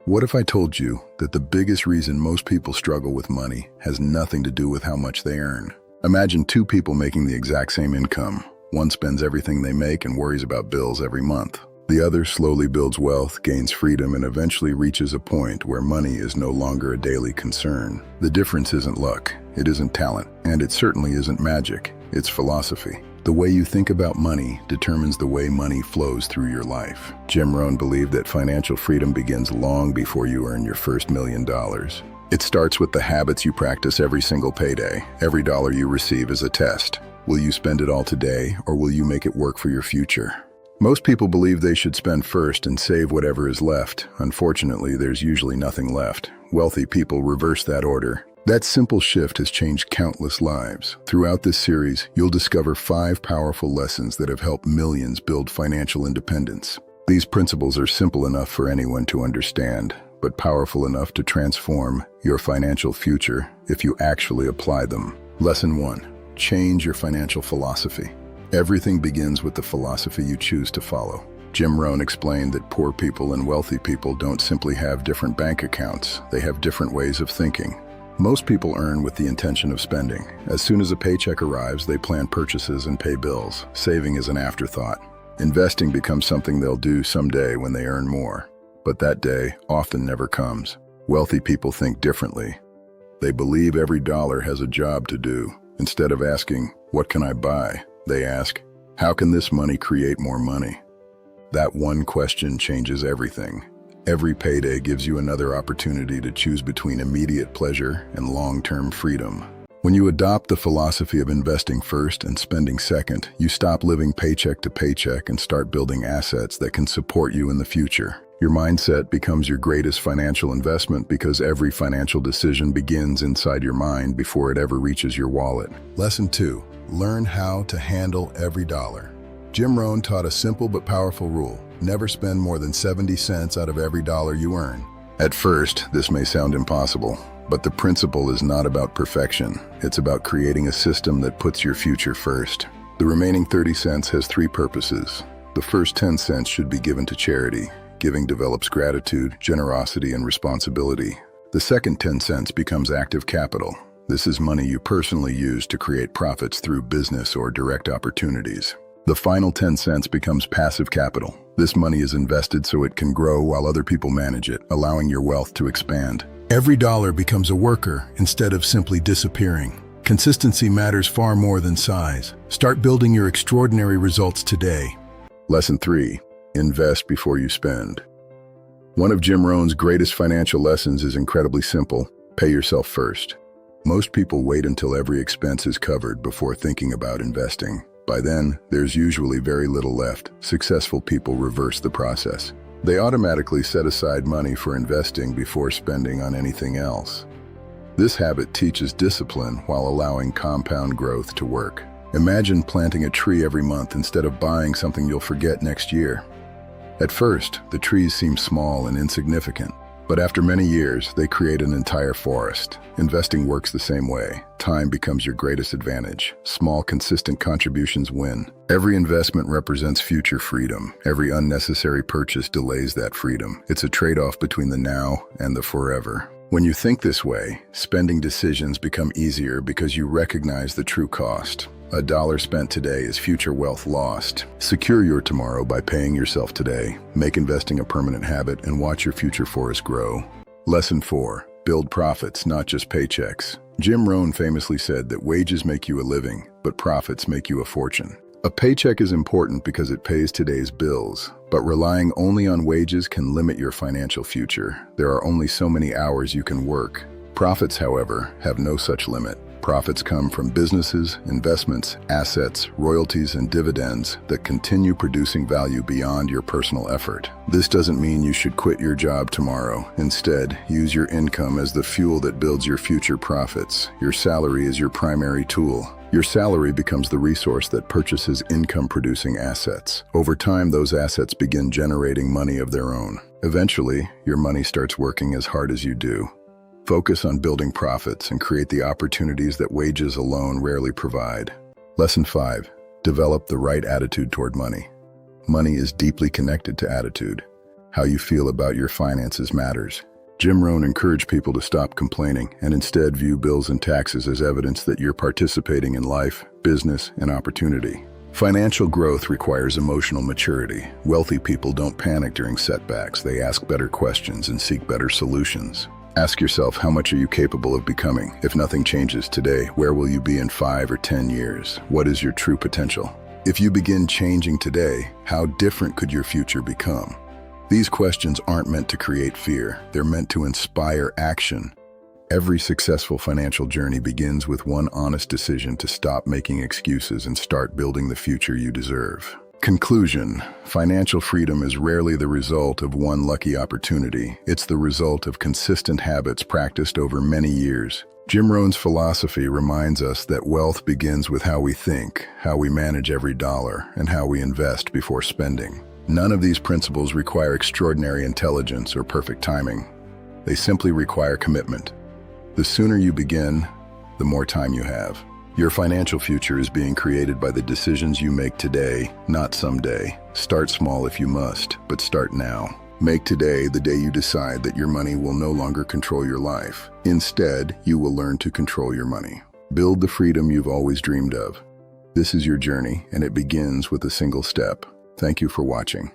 What if I told you that the biggest reason most people struggle with money has nothing to do with how much they earn? Imagine two people making the exact same income. One spends everything they make and worries about bills every month. The other slowly builds wealth, gains freedom, and eventually reaches a point where money is no longer a daily concern. The difference isn't luck, it isn't talent, and it certainly isn't magic. It's philosophy. The way you think about money determines the way money flows through your life. Jim Rohn believed that financial freedom begins long before you earn your first $1 million. It starts with the habits you practice every single payday. Every dollar you receive is a test. Will you spend it all today, or will you make it work for your future? Most people believe they should spend first and save whatever is left. Unfortunately, there's usually nothing left. Wealthy people reverse that order. That simple shift has changed countless lives. Throughout this series, you'll discover 5 powerful lessons that have helped millions build financial independence. These principles are simple enough for anyone to understand, but powerful enough to transform your financial future if you actually apply them. Lesson 1. Change your financial philosophy. Everything begins with the philosophy you choose to follow. Jim Rohn explained that poor people and wealthy people don't simply have different bank accounts, they have different ways of thinking. Most people earn with the intention of spending. As soon as a paycheck arrives, they plan purchases and pay bills. Saving is an afterthought. Investing becomes something they'll do someday when they earn more. But that day often never comes. Wealthy people think differently. They believe every dollar has a job to do. Instead of asking, "What can I buy?" they ask, "How can this money create more money?" That one question changes everything. Every payday gives you another opportunity to choose between immediate pleasure and long-term freedom. When you adopt the philosophy of investing first and spending second, you stop living paycheck to paycheck and start building assets that can support you in the future. Your mindset becomes your greatest financial investment because every financial decision begins inside your mind before it ever reaches your wallet. Lesson 2. Learn how to handle every dollar. Jim Rohn taught a simple but powerful rule. Never spend more than 70 cents out of every dollar you earn. At first, this may sound impossible, but the principle is not about perfection. It's about creating a system that puts your future first. The remaining 30 cents has 3 purposes. The first 10 cents should be given to charity. Giving develops gratitude, generosity, and responsibility. The second 10 cents becomes active capital. This is money you personally use to create profits through business or direct opportunities. The final 10 cents becomes passive capital. This money is invested so it can grow while other people manage it, allowing your wealth to expand. Every dollar becomes a worker instead of simply disappearing. Consistency matters far more than size. Start building your extraordinary results today. Lesson 3. Invest before you spend. One of Jim Rohn's greatest financial lessons is incredibly simple. Pay yourself first. Most people wait until every expense is covered before thinking about investing. By then, there's usually very little left. Successful people reverse the process. They automatically set aside money for investing before spending on anything else. This habit teaches discipline while allowing compound growth to work. Imagine planting a tree every month instead of buying something you'll forget next year. At first, the trees seem small and insignificant. But after many years, they create an entire forest. Investing works the same way. Time becomes your greatest advantage. Small, consistent contributions win. Every investment represents future freedom. Every unnecessary purchase delays that freedom. It's a trade-off between the now and the forever. When you think this way, spending decisions become easier because you recognize the true cost. A dollar spent today is future wealth lost. Secure your tomorrow by paying yourself today. Make investing a permanent habit and watch your future forest grow. Lesson 4. Build profits, not just paychecks. Jim Rohn famously said that wages make you a living, but profits make you a fortune. A paycheck is important because it pays today's bills, but relying only on wages can limit your financial future. There are only so many hours you can work. Profits, however, have no such limit. Profits come from businesses, investments, assets, royalties, and dividends that continue producing value beyond your personal effort. This doesn't mean you should quit your job tomorrow. Instead, use your income as the fuel that builds your future profits. Your salary is your primary tool. Your salary becomes the resource that purchases income-producing assets. Over time, those assets begin generating money of their own. Eventually, your money starts working as hard as you do. Focus on building profits and create the opportunities that wages alone rarely provide. Lesson 5. Develop the right attitude toward money. Money is deeply connected to attitude. How you feel about your finances matters. Jim Rohn encouraged people to stop complaining and instead view bills and taxes as evidence that you're participating in life, business, and opportunity. Financial growth requires emotional maturity. Wealthy people don't panic during setbacks. They ask better questions and seek better solutions. Ask yourself, how much are you capable of becoming? If nothing changes today, where will you be in 5 or 10 years? What is your true potential? If you begin changing today, how different could your future become? These questions aren't meant to create fear. They're meant to inspire action. Every successful financial journey begins with one honest decision to stop making excuses and start building the future you deserve. Conclusion: financial freedom is rarely the result of one lucky opportunity. It's the result of consistent habits practiced over many years. Jim Rohn's philosophy reminds us that wealth begins with how we think, how we manage every dollar, and how we invest before spending. None of these principles require extraordinary intelligence or perfect timing. They simply require commitment. The sooner you begin, the more time you have. Your financial future is being created by the decisions you make today, not someday. Start small if you must, but start now. Make today the day you decide that your money will no longer control your life. Instead, you will learn to control your money. Build the freedom you've always dreamed of. This is your journey, and it begins with a single step. Thank you for watching.